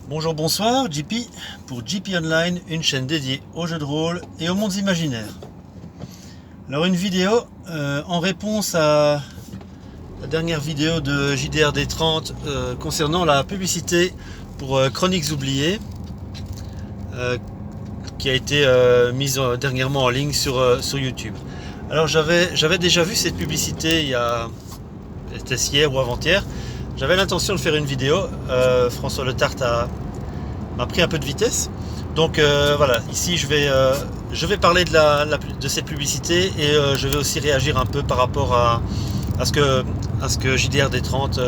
Bonjour, bonsoir, JP pour JP Online, une chaîne dédiée aux jeux de rôle et aux mondes imaginaires. Alors une vidéo en réponse à la dernière vidéo de JDRD30 concernant la publicité pour Chroniques oubliées qui a été mise dernièrement en ligne sur YouTube. Alors j'avais déjà vu cette publicité c'était hier ou avant-hier. J'avais l'intention de faire une vidéo. François Le Tart m'a pris un peu de vitesse. Donc voilà, ici je vais parler de cette publicité et je vais aussi réagir un peu par rapport à ce que JDRD30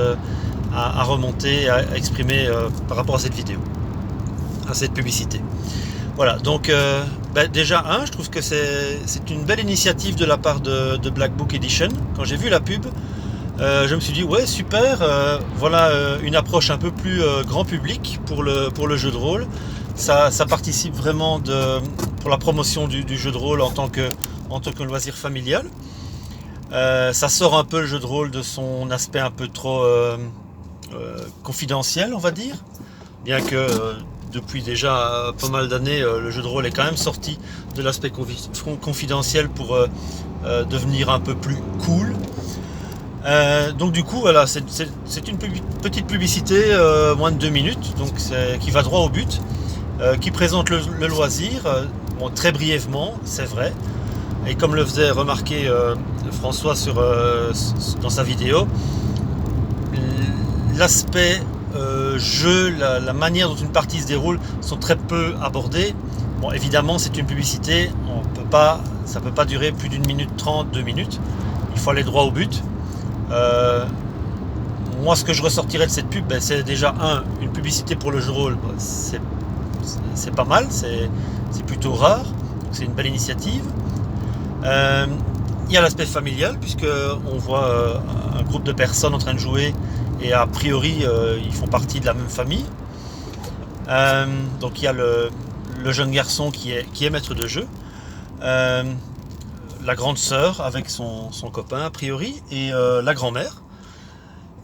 a remonté, a exprimé par rapport à cette vidéo, à cette publicité. Voilà, donc déjà je trouve que c'est une belle initiative de la part de Black Book Edition. Quand j'ai vu la pub, je me suis dit ouais super, voilà une approche un peu plus grand public pour le jeu de rôle. Ça participe vraiment pour la promotion du jeu de rôle en tant que loisir familial. Ça sort un peu le jeu de rôle de son aspect un peu trop confidentiel, on va dire, bien que depuis déjà pas mal d'années, le jeu de rôle est quand même sorti de l'aspect confidentiel pour devenir un peu plus cool. Donc du coup voilà, c'est une petite publicité, moins de 2 minutes, donc qui va droit au but, qui présente le loisir, bon, très brièvement, c'est vrai, et comme le faisait remarquer François dans sa vidéo, l'aspect jeu, la manière dont une partie se déroule sont très peu abordés. Bon, évidemment c'est une publicité, ça peut pas durer plus d'1 minute 30, 2 minutes, il faut aller droit au but. Moi ce que je ressortirais de cette pub, c'est déjà une publicité pour le jeu de rôle, c'est pas mal, c'est plutôt rare, donc c'est une belle initiative. Il y a l'aspect familial puisque on voit un groupe de personnes en train de jouer et a priori ils font partie de la même famille. Donc il y a le jeune garçon qui est maître de jeu, la grande sœur avec son copain a priori, et la grand-mère,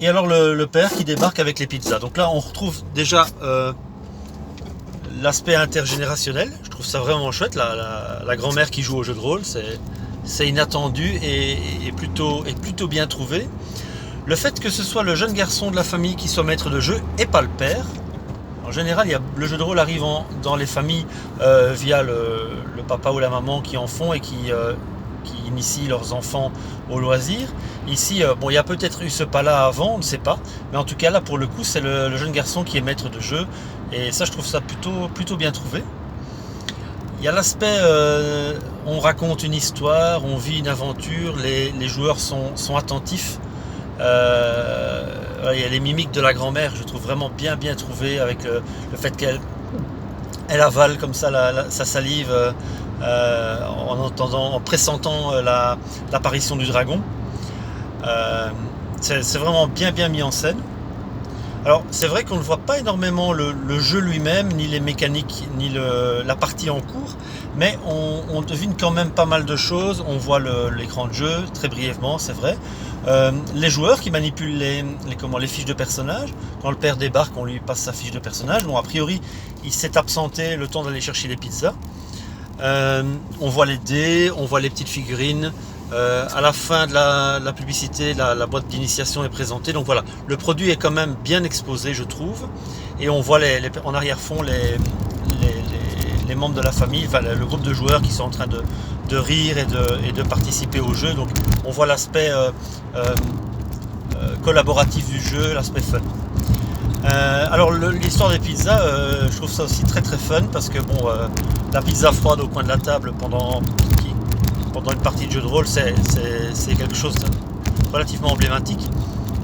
et alors le père qui débarque avec les pizzas. Donc là on retrouve déjà l'aspect intergénérationnel. Je trouve ça vraiment chouette, la grand-mère qui joue au jeu de rôle, c'est inattendu et plutôt bien trouvé. Le fait que ce soit le jeune garçon de la famille qui soit maître de jeu et pas le père. En général, le jeu de rôle arrive dans les familles via le papa ou la maman qui en font et qui initient leurs enfants au loisir. Ici, bon, il y a peut-être eu ce pas-là avant, on ne sait pas. Mais en tout cas, là, pour le coup, c'est le jeune garçon qui est maître de jeu. Et ça, je trouve ça plutôt bien trouvé. Il y a l'aspect, on raconte une histoire, on vit une aventure, les joueurs sont attentifs. Il y a les mimiques de la grand-mère, je trouve vraiment bien trouvées, avec le fait qu'elle avale comme ça sa salive en pressentant l'apparition du dragon. C'est vraiment bien mis en scène. Alors c'est vrai qu'on ne voit pas énormément le jeu lui-même, ni les mécaniques, ni la partie en cours, mais on devine quand même pas mal de choses. On voit l'écran de jeu très brièvement, c'est vrai. Les joueurs qui manipulent les fiches de personnages. Quand le père débarque, on lui passe sa fiche de personnage. Bon, a priori, il s'est absenté le temps d'aller chercher les pizzas. On voit les dés, on voit les petites figurines. À la fin de la publicité, la boîte d'initiation est présentée. Donc voilà, le produit est quand même bien exposé, je trouve. Et on voit en arrière-fond les membres de la famille, enfin, le groupe de joueurs qui sont en train de rire et de participer au jeu. Donc on voit l'aspect collaboratif du jeu, l'aspect fun. Alors l'histoire des pizzas, je trouve ça aussi très fun, parce que bon, la pizza froide au coin de la table pendant une partie de jeu de rôle, c'est quelque chose de relativement emblématique.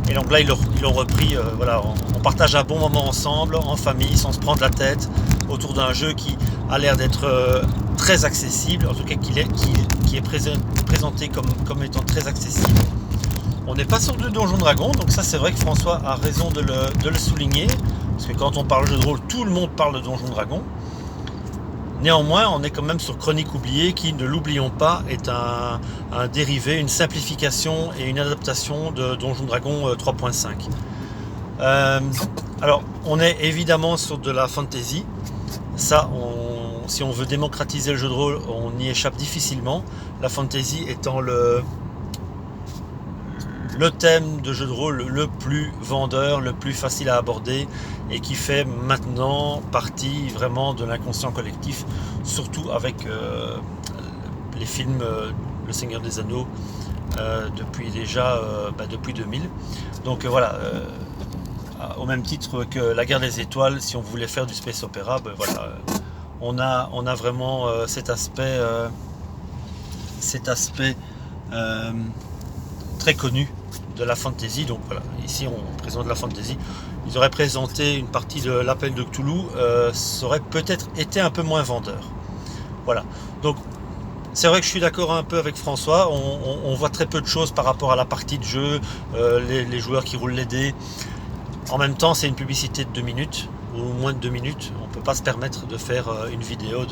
Et donc là ils l'ont repris, voilà, on partage un bon moment ensemble, en famille, sans se prendre la tête, autour d'un jeu qui a l'air d'être très accessible, en tout cas qui est présenté comme étant très accessible. On n'est pas sur de Donjons Dragons, donc ça c'est vrai que François a raison de le souligner, parce que quand on parle jeu de rôle, tout le monde parle de Donjons Dragons. Néanmoins, on est quand même sur Chroniques oubliées, qui, ne l'oublions pas, est un dérivé, une simplification et une adaptation de Donjons Dragons 3.5. Alors, on est évidemment sur de la fantasy. Ça, si on veut démocratiser le jeu de rôle, on y échappe difficilement. La fantasy étant le thème de jeu de rôle le plus vendeur, le plus facile à aborder et qui fait maintenant partie vraiment de l'inconscient collectif, surtout avec les films Le Seigneur des Anneaux depuis déjà depuis 2000. Donc voilà, au même titre que La Guerre des Étoiles, si on voulait faire du space opéra, voilà, on a vraiment cet aspect très connu de la fantasy. Donc voilà, ici on présente la fantasy. Ils auraient présenté une partie de l'appel de Cthulhu, ça aurait peut-être été un peu moins vendeur. Voilà, donc c'est vrai que je suis d'accord un peu avec François, on voit très peu de choses par rapport à la partie de jeu, les joueurs qui roulent les dés. En même temps, c'est une publicité de 2 minutes, ou moins de 2 minutes. On ne peut pas se permettre de faire une vidéo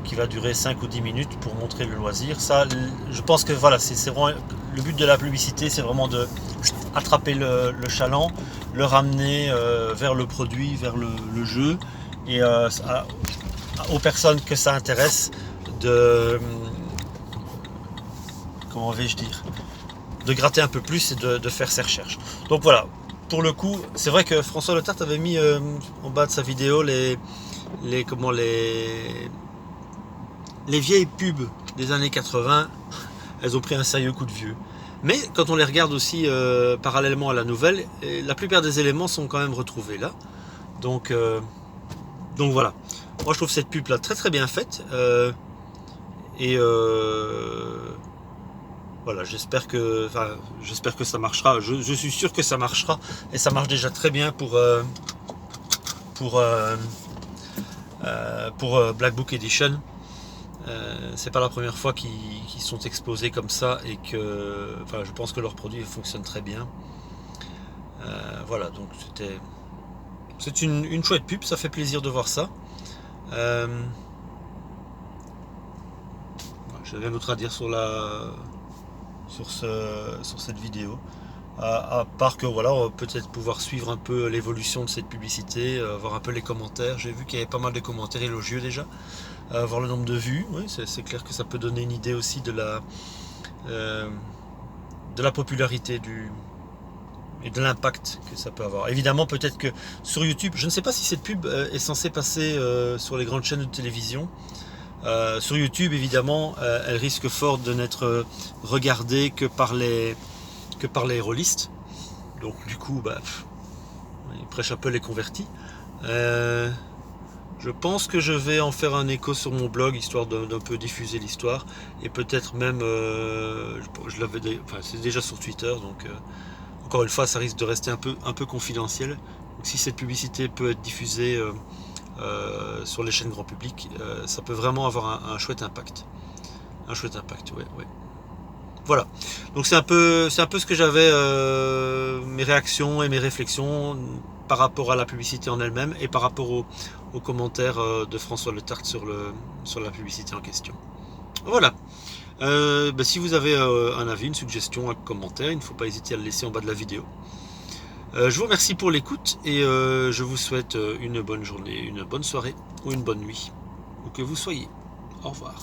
qui va durer 5 ou 10 minutes pour montrer le loisir. Ça, je pense que voilà, c'est vraiment le but de la publicité, c'est vraiment de attraper le chaland, le ramener vers le produit, vers le jeu, et aux personnes que ça intéresse comment vais-je dire, de gratter un peu plus et de faire ses recherches. Donc voilà, pour le coup, c'est vrai que François Letarte avait mis en bas de sa vidéo les vieilles pubs des années 80, elles ont pris un sérieux coup de vieux. Mais quand on les regarde aussi parallèlement à la nouvelle, la plupart des éléments sont quand même retrouvés là. Donc voilà. Moi je trouve cette pub là très très bien faite. Voilà, j'espère que ça marchera. Je suis sûr que ça marchera. Et ça marche déjà très bien pour Black Book Edition. C'est pas la première fois qu'ils sont exposés comme ça et que, je pense que leur produit fonctionne très bien. Voilà, donc c'est une chouette pub, ça fait plaisir de voir ça. J'ai rien d'autre à dire sur cette vidéo. À part que voilà, on va peut-être pouvoir suivre un peu l'évolution de cette publicité, voir un peu les commentaires. J'ai vu qu'il y avait pas mal de commentaires élogieux déjà. Voir le nombre de vues, oui, c'est clair que ça peut donner une idée aussi de la popularité et de l'impact que ça peut avoir. Évidemment, peut-être que sur YouTube, je ne sais pas si cette pub est censée passer sur les grandes chaînes de télévision. Sur YouTube, évidemment, elle risque fort de n'être regardée que par les rôlistes. Donc du coup, ils prêchent un peu les convertis. Je pense que je vais en faire un écho sur mon blog, histoire d'un peu diffuser l'histoire. Et peut-être même, c'est déjà sur Twitter, donc encore une fois, ça risque de rester un peu confidentiel. Donc si cette publicité peut être diffusée sur les chaînes grand public, ça peut vraiment avoir un chouette impact. Un chouette impact, ouais. Voilà. Donc c'est un peu ce que j'avais, mes réactions et mes réflexions par rapport à la publicité en elle-même et par rapport aux commentaires de François Letarte sur la publicité en question. Voilà. Si vous avez un avis, une suggestion, un commentaire, il ne faut pas hésiter à le laisser en bas de la vidéo. Je vous remercie pour l'écoute et je vous souhaite une bonne journée, une bonne soirée ou une bonne nuit, où que vous soyez. Au revoir.